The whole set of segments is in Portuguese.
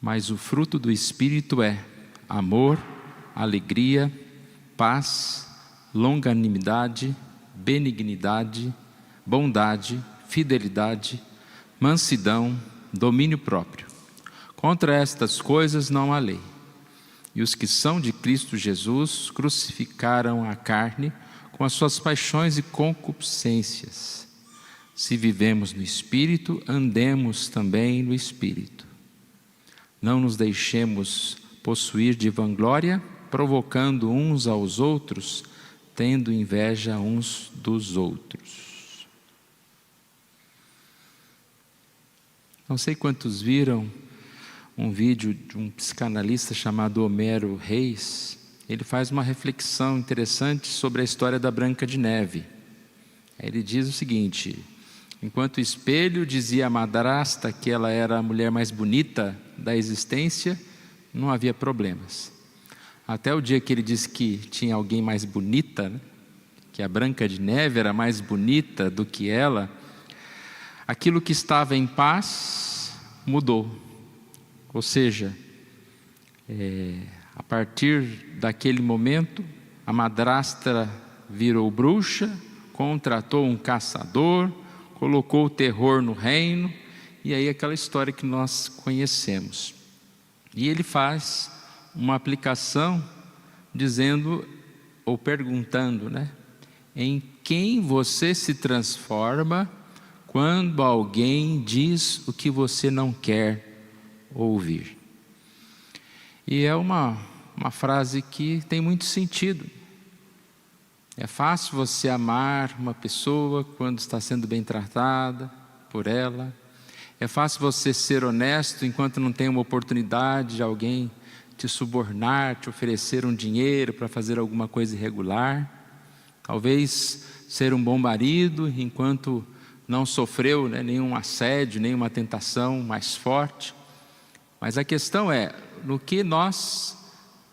mas o fruto do Espírito é amor, alegria, paz, longanimidade, benignidade, bondade, fidelidade, mansidão, domínio próprio. Contra estas coisas não há lei. E os que são de Cristo Jesus crucificaram a carne com as suas paixões e concupiscências. Se vivemos no Espírito, andemos também no Espírito. Não nos deixemos possuir de vanglória, provocando uns aos outros, tendo inveja uns dos outros. Não sei quantos viram um vídeo de um psicanalista chamado Homero Reis. Ele faz uma reflexão interessante sobre a história da Branca de Neve. Ele diz o seguinte: enquanto o espelho dizia à madrasta que ela era a mulher mais bonita da existência, não havia problemas. Até o dia que ele disse que tinha alguém mais bonita, né? Que a Branca de Neve era mais bonita do que ela, aquilo que estava em paz mudou. Ou seja, a partir daquele momento, a madrasta virou bruxa, contratou um caçador, colocou o terror no reino, e aí aquela história que nós conhecemos. E ele faz uma aplicação dizendo, ou perguntando, né? Em quem você se transforma quando alguém diz o que você não quer ouvir? E é uma frase que tem muito sentido. É fácil você amar uma pessoa quando está sendo bem tratada por ela. É fácil você ser honesto enquanto não tem uma oportunidade de alguém te subornar, te oferecer um dinheiro para fazer alguma coisa irregular. Talvez ser um bom marido enquanto não sofreu, né, nenhum assédio, nenhuma tentação mais forte. Mas a questão é, no que nós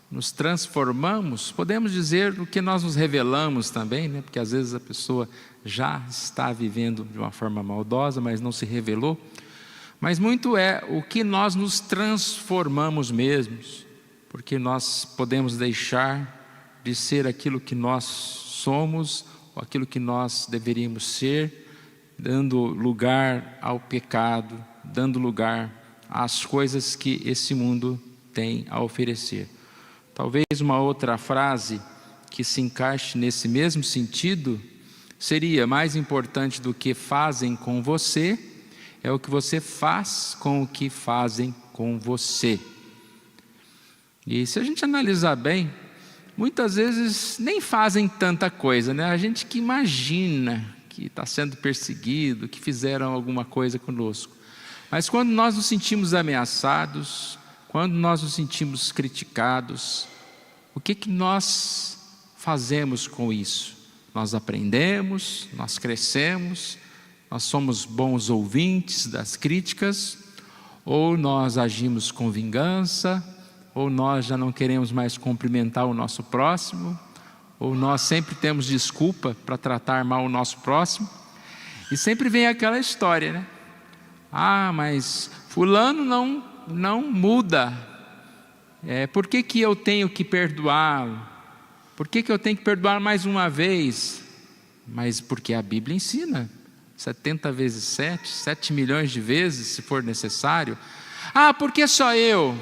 nos transformamos, podemos dizer no que nós nos revelamos também, né? Porque às vezes a pessoa já está vivendo de uma forma maldosa, mas não se revelou. Mas muito é o que nós nos transformamos mesmos, porque nós podemos deixar de ser aquilo que nós somos, ou aquilo que nós deveríamos ser, dando lugar ao pecado, dando lugar às coisas que esse mundo tem a oferecer. Talvez uma outra frase que se encaixe nesse mesmo sentido seria: mais importante do que fazem com você é o que você faz com o que fazem com você. E se a gente analisar bem, muitas vezes nem fazem tanta coisa, né? A gente que imagina que está sendo perseguido, que fizeram alguma coisa conosco. Mas quando nós nos sentimos ameaçados, quando nós nos sentimos criticados, o que nós fazemos com isso? Nós aprendemos, nós crescemos, nós somos bons ouvintes das críticas, ou nós agimos com vingança, ou nós já não queremos mais cumprimentar o nosso próximo, ou nós sempre temos desculpa para tratar mal o nosso próximo. E sempre vem aquela história, né? Ah, mas fulano não muda. Por que eu tenho que perdoá-lo? Por que eu tenho que perdoar mais uma vez? Mas porque a Bíblia ensina 70 vezes 7, 7 milhões de vezes, se for necessário. Ah, por que só eu?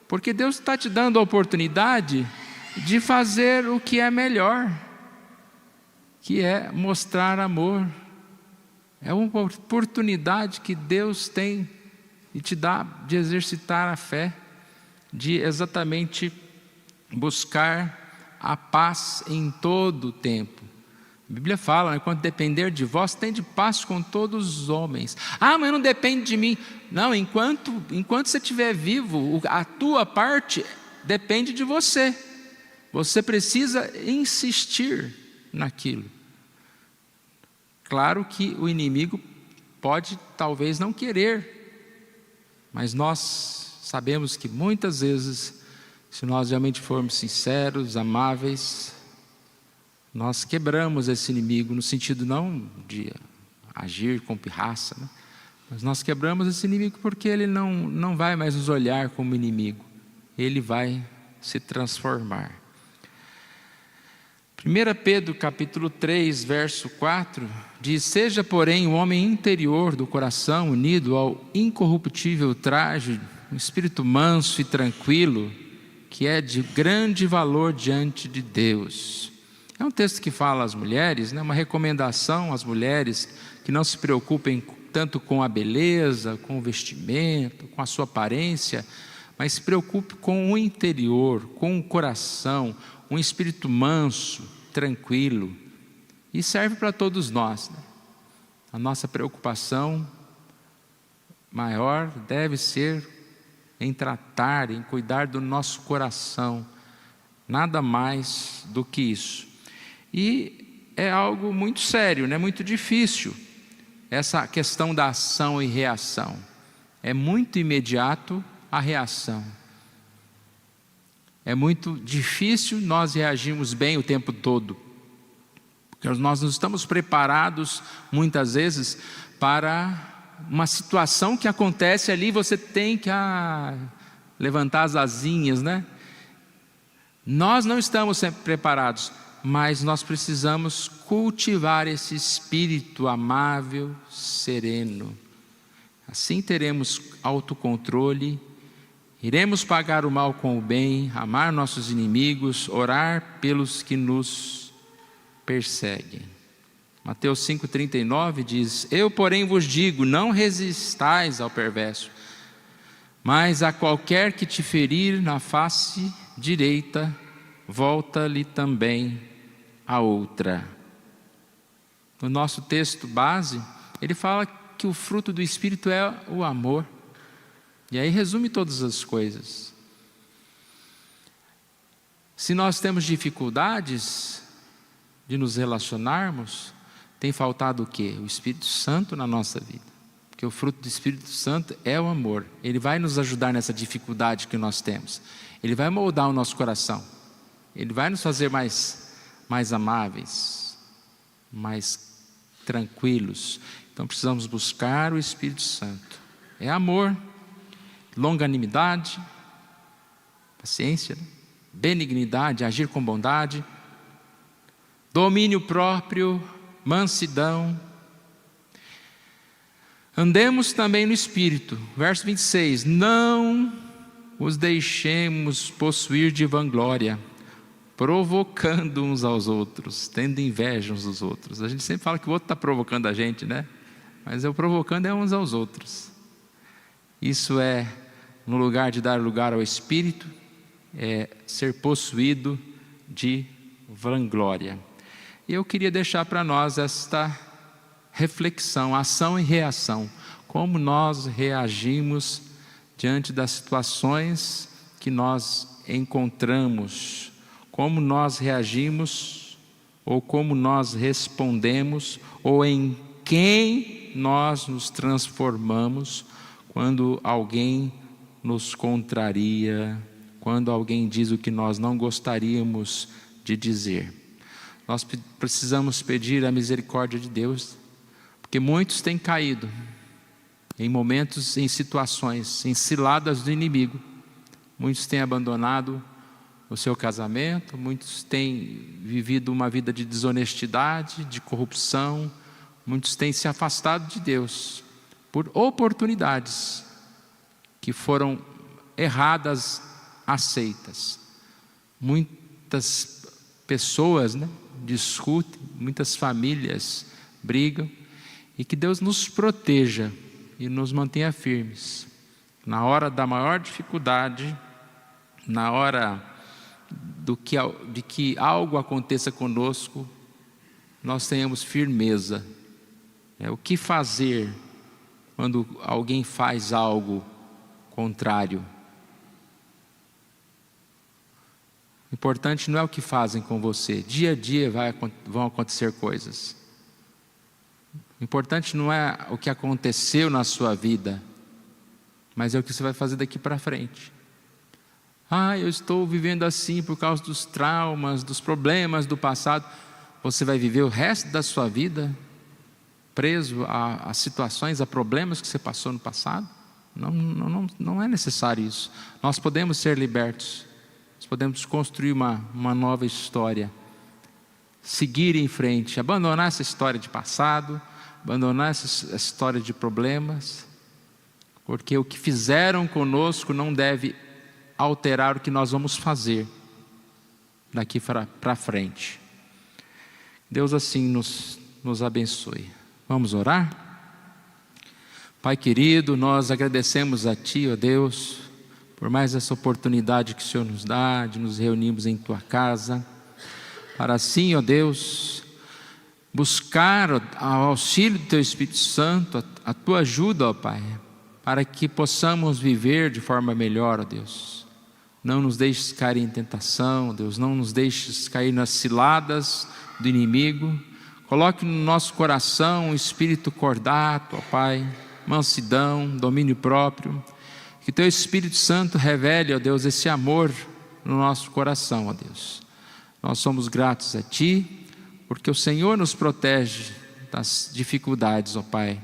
Porque Deus está te dando a oportunidade de fazer o que é melhor, que é mostrar amor. É uma oportunidade que Deus tem e te dá de exercitar a fé, de exatamente buscar a paz em todo o tempo. A Bíblia fala, né, quando depender de vós, tende paz com todos os homens. Ah, mas não depende de mim. Não, enquanto você estiver vivo, a tua parte depende de você. Você precisa insistir naquilo. Claro que o inimigo pode talvez não querer, mas nós sabemos que muitas vezes, se nós realmente formos sinceros, amáveis, nós quebramos esse inimigo, no sentido não de agir com pirraça, né? Mas nós quebramos esse inimigo porque ele não vai mais nos olhar como inimigo. Ele vai se transformar. 1 Pedro capítulo 3, verso 4, diz: seja, porém, o homem interior do coração unido ao incorruptível traje, um espírito manso e tranquilo, que é de grande valor diante de Deus. É um texto que fala às mulheres, né? Uma recomendação às mulheres que não se preocupem tanto com a beleza, com o vestimento, com a sua aparência, mas se preocupe com o interior, com o coração, um espírito manso, tranquilo. E serve para todos nós, né? A nossa preocupação maior deve ser em tratar, em cuidar do nosso coração, nada mais do que isso. E é algo muito sério, né? Muito difícil, essa questão da ação e reação. É muito imediato a reação. É muito difícil nós reagirmos bem o tempo todo, porque nós não estamos preparados muitas vezes para uma situação que acontece ali, você tem que levantar as asinhas, né? Nós não estamos sempre preparados, mas nós precisamos cultivar esse espírito amável, sereno. Assim teremos autocontrole, iremos pagar o mal com o bem, amar nossos inimigos, orar pelos que nos perseguem. Mateus 5,39 diz: eu, porém, vos digo, não resistais ao perverso, mas a qualquer que te ferir na face direita, volta-lhe também a outra. No nosso texto base, ele fala que o fruto do Espírito é o amor. E aí resume todas as coisas. Se nós temos dificuldades de nos relacionarmos, tem faltado o quê? O Espírito Santo na nossa vida. Porque o fruto do Espírito Santo é o amor. Ele vai nos ajudar nessa dificuldade que nós temos. Ele vai moldar o nosso coração. Ele vai nos fazer mais amáveis, mais tranquilos. Então precisamos buscar o Espírito Santo. É amor, longanimidade, paciência, benignidade, agir com bondade, domínio próprio, mansidão. Andemos também no Espírito. Verso 26, não os deixemos possuir de vanglória, provocando uns aos outros, tendo inveja uns dos outros. A gente sempre fala que o outro está provocando a gente, né? Mas o provocando é uns aos outros. Isso é, no lugar de dar lugar ao Espírito, é ser possuído de vanglória. E eu queria deixar para nós esta reflexão, ação e reação. Como nós reagimos diante das situações que nós encontramos. Como nós reagimos, ou como nós respondemos, ou em quem nós nos transformamos quando alguém nos contraria, quando alguém diz o que nós não gostaríamos de dizer. Nós precisamos pedir a misericórdia de Deus, porque muitos têm caído em momentos, em situações, em ciladas do inimigo. Muitos têm abandonado o seu casamento, muitos têm vivido uma vida de desonestidade, de corrupção, muitos têm se afastado de Deus por oportunidades que foram erradas, aceitas. Muitas pessoas, né, discutem, muitas famílias brigam, e que Deus nos proteja e nos mantenha firmes. Na hora da maior dificuldade, na hora de que algo aconteça conosco, nós tenhamos firmeza. O que fazer quando alguém faz algo contrário? O importante não é o que fazem com você. Dia a dia vão acontecer coisas. O importante não é o que aconteceu na sua vida, mas é o que você vai fazer daqui para frente. Eu estou vivendo assim por causa dos traumas, dos problemas do passado. Você vai viver o resto da sua vida preso a situações, a problemas que você passou no passado. Não é necessário isso. Nós podemos ser libertos. Nós podemos construir uma nova história. Seguir em frente. Abandonar essa história de passado. Abandonar essa história de problemas. Porque o que fizeram conosco não deve alterar o que nós vamos fazer daqui para frente. Deus assim nos abençoe. Vamos orar? Pai querido, nós agradecemos a Ti, ó Deus, por mais essa oportunidade que o Senhor nos dá, de nos reunirmos em Tua casa, para assim, ó Deus, buscar o auxílio do Teu Espírito Santo, a Tua ajuda, ó Pai, para que possamos viver de forma melhor, ó Deus. Não nos deixes cair em tentação, ó Deus, não nos deixes cair nas ciladas do inimigo. Coloque no nosso coração um espírito cordato, ó Pai, mansidão, domínio próprio. Que Teu Espírito Santo revele, ó Deus, esse amor no nosso coração, ó Deus. Nós somos gratos a Ti, porque o Senhor nos protege das dificuldades, ó Pai.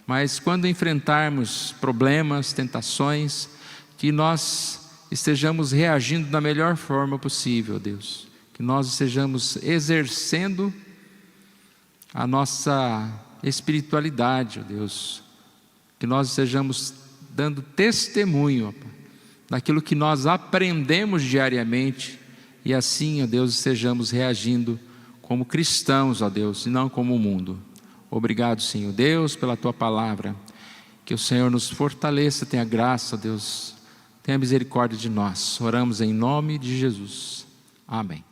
Mas quando enfrentarmos problemas, tentações, que nós estejamos reagindo da melhor forma possível, ó Deus. Que nós estejamos exercendo a nossa espiritualidade, ó Deus. Que nós estejamos dando testemunho, ó Pai, daquilo que nós aprendemos diariamente. E assim, ó Deus, estejamos reagindo como cristãos, ó Deus, e não como o mundo. Obrigado, Senhor Deus, pela Tua palavra. Que o Senhor nos fortaleça, tenha graça, ó Deus. Tenha misericórdia de nós. Oramos em nome de Jesus. Amém.